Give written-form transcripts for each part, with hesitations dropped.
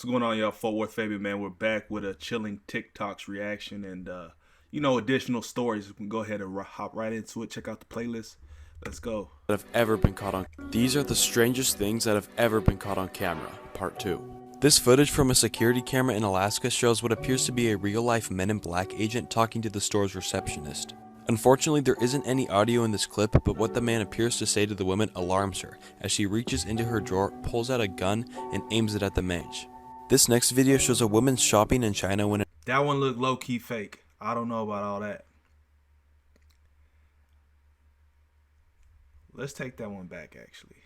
What's going on, y'all? Fort Worth Fabo, man. We're back with a chilling TikToks reaction and, additional stories. We can go ahead and hop right into it. Check out the playlist. Let's go. That have ever been caught on. These are the strangest things that have ever been caught on camera, part 2. This footage from a security camera in Alaska shows what appears to be a real-life Men in Black agent talking to the store's receptionist. Unfortunately, there isn't any audio in this clip, but what the man appears to say to the woman alarms her as she reaches into her drawer, pulls out a gun, and aims it at the mage. This next video shows a woman shopping in China when that one looked low-key fake. I don't know about all that. Let's take that one back, actually.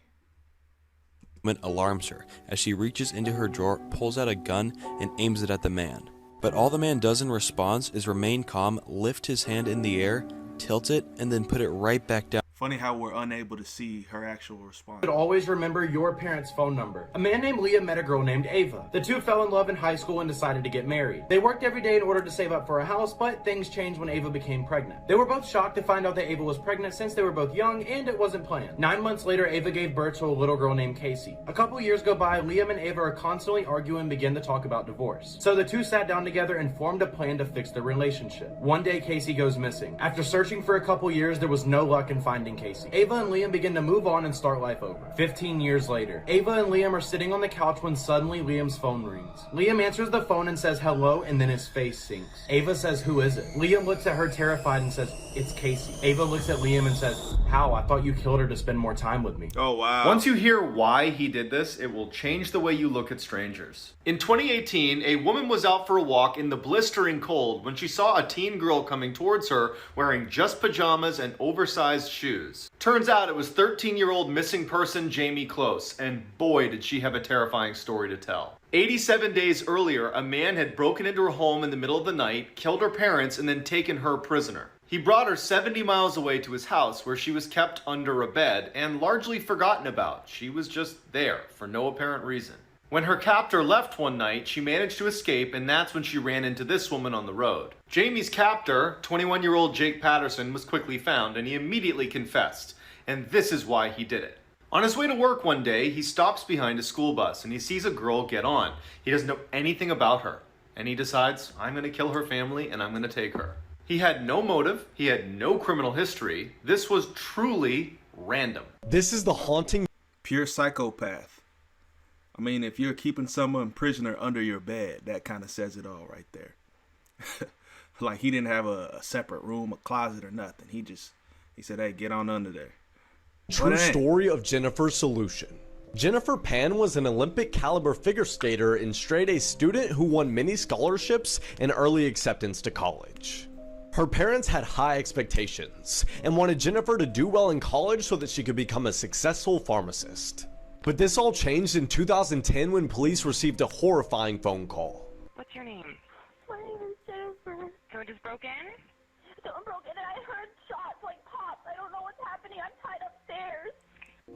Alarms her as she reaches into her drawer, pulls out a gun, and aims it at the man. But all the man does in response is remain calm, lift his hand in the air, tilt it, and then put it right back down. Funny how we're unable to see her actual response. But always remember your parents' phone number. A man named Liam met a girl named Ava. The two fell in love in high school and decided to get married. They worked every day in order to save up for a house, but things changed when Ava became pregnant. They were both shocked to find out that Ava was pregnant since they were both young and it wasn't planned. 9 months later, Ava gave birth to a little girl named Casey. A couple years go by, Liam and Ava are constantly arguing and begin to talk about divorce. So the two sat down together and formed a plan to fix their relationship. One day, Casey goes missing. After searching for a couple years, there was no luck in finding Casey. Ava and Liam begin to move on and start life over. 15 years later, Ava and Liam are sitting on the couch when suddenly Liam's phone rings. Liam answers the phone and says hello, and then his face sinks. Ava says, "Who is it?" Liam looks at her terrified and says, "It's Casey." Ava looks at Liam and says, "How? I thought you killed her to spend more time with me." Oh, wow. Once you hear why he did this, it will change the way you look at strangers. In 2018, a woman was out for a walk in the blistering cold when she saw a teen girl coming towards her wearing just pajamas and oversized shoes. Turns out it was 13-year-old missing person Jamie Close, and boy did she have a terrifying story to tell. 87 days earlier, a man had broken into her home in the middle of the night, killed her parents, and then taken her prisoner. He brought her 70 miles away to his house where she was kept under a bed and largely forgotten about. She was just there for no apparent reason. When her captor left one night, she managed to escape, and that's when she ran into this woman on the road. Jamie's captor, 21-year-old Jake Patterson, was quickly found, and he immediately confessed. And this is why he did it. On his way to work one day, he stops behind a school bus, and he sees a girl get on. He doesn't know anything about her, and he decides, I'm going to kill her family, and I'm going to take her. He had no motive. He had no criminal history. This was truly random. This is the haunting. Pure psychopath. I mean, if you're keeping someone prisoner under your bed, that kind of says it all right there. Like, he didn't have a separate room, a closet, or nothing. He said, hey, get on under there. True story of Jennifer's solution. Jennifer Pan was an Olympic caliber figure skater and straight A student who won many scholarships and early acceptance to college. Her parents had high expectations and wanted Jennifer to do well in college so that she could become a successful pharmacist. But this all changed in 2010 when police received a horrifying phone call. What's your name? My name is Jennifer. Someone just broke in? Someone broke in and I heard shots like pops. I don't know what's happening. I'm tied upstairs.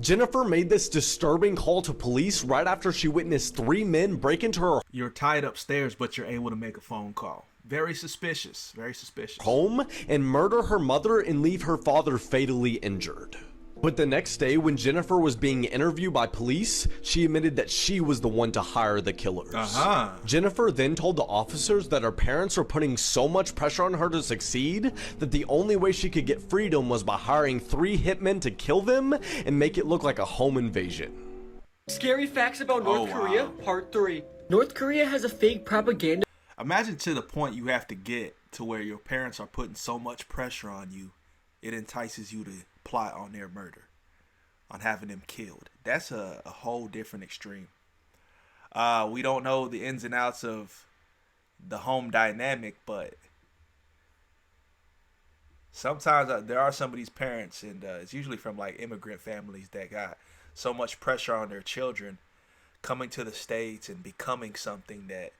Jennifer made this disturbing call to police right after she witnessed 3 men break into her You're tied upstairs, but you're able to make a phone call. Very suspicious. Very suspicious. home and murder her mother and leave her father fatally injured. But the next day, when Jennifer was being interviewed by police, she admitted that she was the one to hire the killers. Jennifer then told the officers that her parents were putting so much pressure on her to succeed that the only way she could get freedom was by hiring 3 hitmen to kill them and make it look like a home invasion. Scary facts about North Korea, part 3. North Korea has a fake propaganda. Imagine to the point you have to get to where your parents are putting so much pressure on you, it entices you to plot on their murder, on having them killed. That's a whole different extreme. We don't know the ins and outs of the home dynamic, but sometimes there are some of these parents, and it's usually from like immigrant families that got so much pressure on their children coming to the States and becoming something that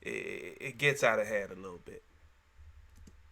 it gets out of hand a little bit.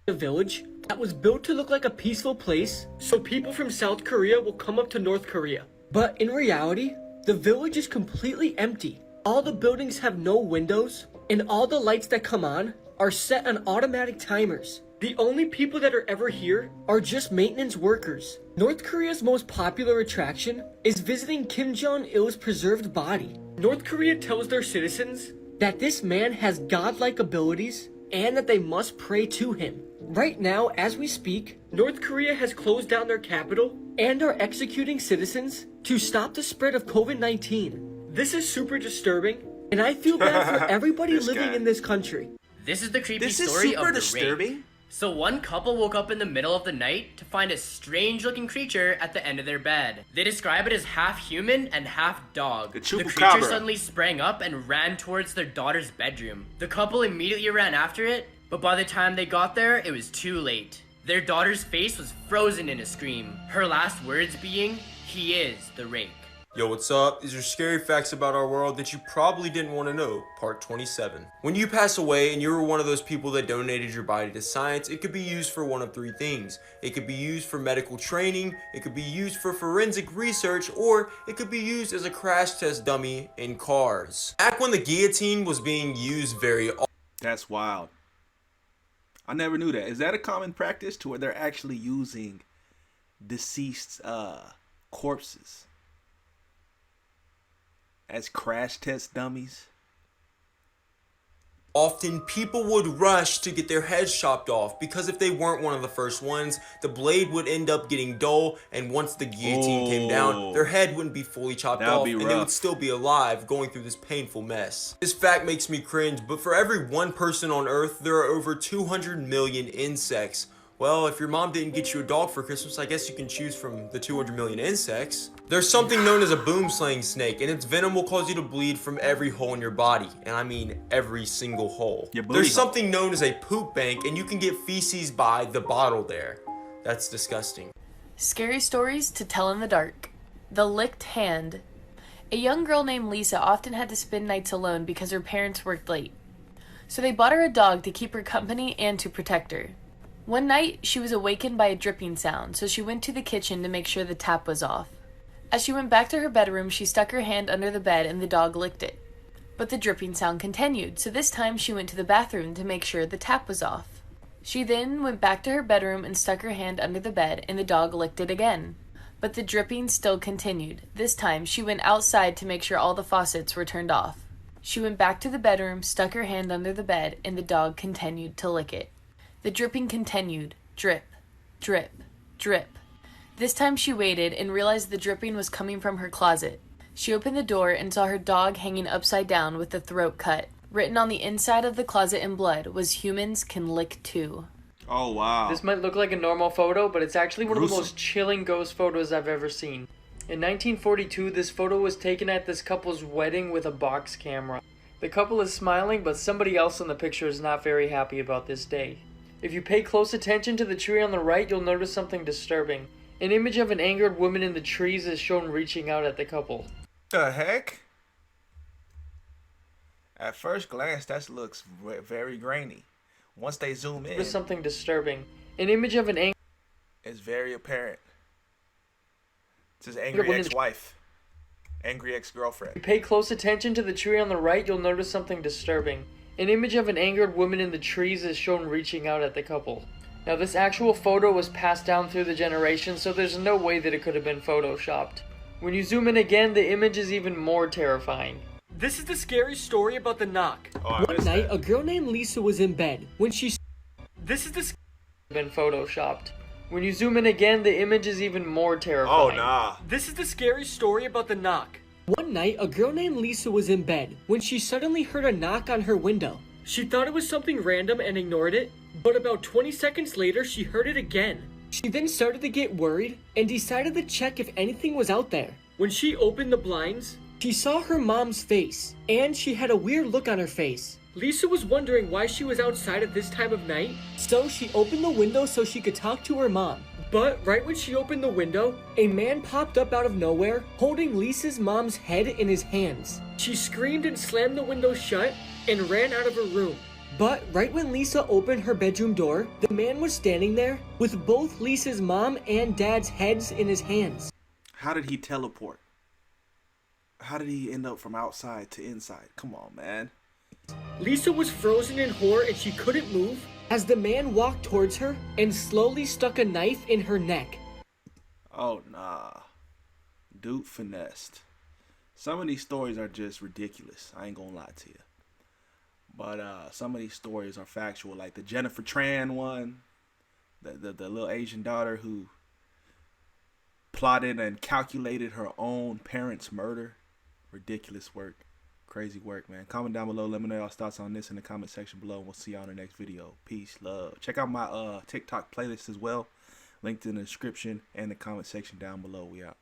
A village that was built to look like a peaceful place so people from South Korea will come up to North Korea. But in reality, the village is completely empty. All the buildings have no windows, and all the lights that come on are set on automatic timers. The only people that are ever here are just maintenance workers. North Korea's most popular attraction is visiting Kim Jong-il's preserved body. North Korea tells their citizens that this man has godlike abilities and that they must pray to him. Right now, as we speak, North Korea has closed down their capital and are executing citizens to stop the spread of COVID-19. This is super disturbing, and I feel bad for everybody living in this country. This is the creepy This is story super of the disturbing. rape. So one couple woke up in the middle of the night to find a strange looking creature at the end of their bed. They describe it as half human and half dog. The creature chupacabra. suddenly sprang up and ran towards their daughter's bedroom. The couple immediately ran after it, but by the time they got there, it was too late. Their daughter's face was frozen in a scream, her last words being, "He is the rake." Yo, what's up? These are scary facts about our world that you probably didn't want to know, part 27. When you pass away and you were one of those people that donated your body to science, it could be used for one of three things. It could be used for medical training, it could be used for forensic research, or it could be used as a crash test dummy in cars. Back when the guillotine was being used very often. That's wild. I never knew that. Is that a common practice to where they're actually using deceased corpses as crash test dummies? Often people would rush to get their heads chopped off because if they weren't one of the first ones, the blade would end up getting dull, and once the guillotine came down, their head wouldn't be fully chopped off and they would still be alive going through this painful mess. This fact makes me cringe, but for every one person on Earth, there are over 200 million insects. Well, if your mom didn't get you a dog for Christmas, I guess you can choose from the 200 million insects. There's something known as a boom-slaying snake, and its venom will cause you to bleed from every hole in your body. And I mean every single hole. There's something known as a poop bank, and you can get feces by the bottle there. That's disgusting. Scary stories to tell in the dark. The licked hand. A young girl named Lisa often had to spend nights alone because her parents worked late. So they bought her a dog to keep her company and to protect her. One night, she was awakened by a dripping sound, so she went to the kitchen to make sure the tap was off. As she went back to her bedroom, she stuck her hand under the bed and the dog licked it. But the dripping sound continued, so this time she went to the bathroom to make sure the tap was off. She then went back to her bedroom and stuck her hand under the bed and the dog licked it again. But the dripping still continued. This time, she went outside to make sure all the faucets were turned off. She went back to the bedroom, stuck her hand under the bed, and the dog continued to lick it. The dripping continued. Drip, drip, drip. This time she waited and realized the dripping was coming from her closet. She opened the door and saw her dog hanging upside down with the throat cut. Written on the inside of the closet in blood was "Humans can lick too." Oh, wow. This might look like a normal photo, but it's actually one of the most chilling ghost photos I've ever seen. In 1942, this photo was taken at this couple's wedding with a box camera. The couple is smiling, but somebody else in the picture is not very happy about this day. If you pay close attention to the tree on the right, you'll notice something disturbing. An image of an angered woman in the trees is shown reaching out at the couple. The heck? At first glance, that looks very grainy. Once they zoom in, There's something disturbing. An image of an it's very apparent. It's his angry ex-wife. Angry ex-girlfriend. If you pay close attention to the tree on the right, you'll notice something disturbing. An image of an angered woman in the trees is shown reaching out at the couple. Now this actual photo was passed down through the generations, so there's no way that it could have been photoshopped. When you zoom in again, the image is even more terrifying. This is the scary story about the knock. Oh, One night, a girl named Lisa was in bed when she... This is the... been photoshopped. When you zoom in again, the image is even more terrifying. Oh, nah. This is the scary story about the knock. One night, a girl named Lisa was in bed when she suddenly heard a knock on her window. She thought it was something random and ignored it, but about 20 seconds later, she heard it again. She then started to get worried and decided to check if anything was out there. When she opened the blinds, she saw her mom's face, and she had a weird look on her face. Lisa was wondering why she was outside at this time of night, so she opened the window so she could talk to her mom. But right when she opened the window, a man popped up out of nowhere, holding Lisa's mom's head in his hands. She screamed and slammed the window shut and ran out of her room. But right when Lisa opened her bedroom door, the man was standing there with both Lisa's mom and dad's heads in his hands. How did he teleport? How did he end up from outside to inside? Come on, man. Lisa was frozen in horror and she couldn't move as the man walked towards her and slowly stuck a knife in her neck. Oh, nah. Dude finessed. Some of these stories are just ridiculous. I ain't gonna lie to you. But some of these stories are factual, like the Jennifer Tran one, the little Asian daughter who plotted and calculated her own parents' murder. Ridiculous work. Crazy work, man. Comment down below. Let me know y'all's thoughts on this in the comment section below. And we'll see y'all in the next video. Peace, love. Check out my TikTok playlist as well. Linked in the description and the comment section down below. We out.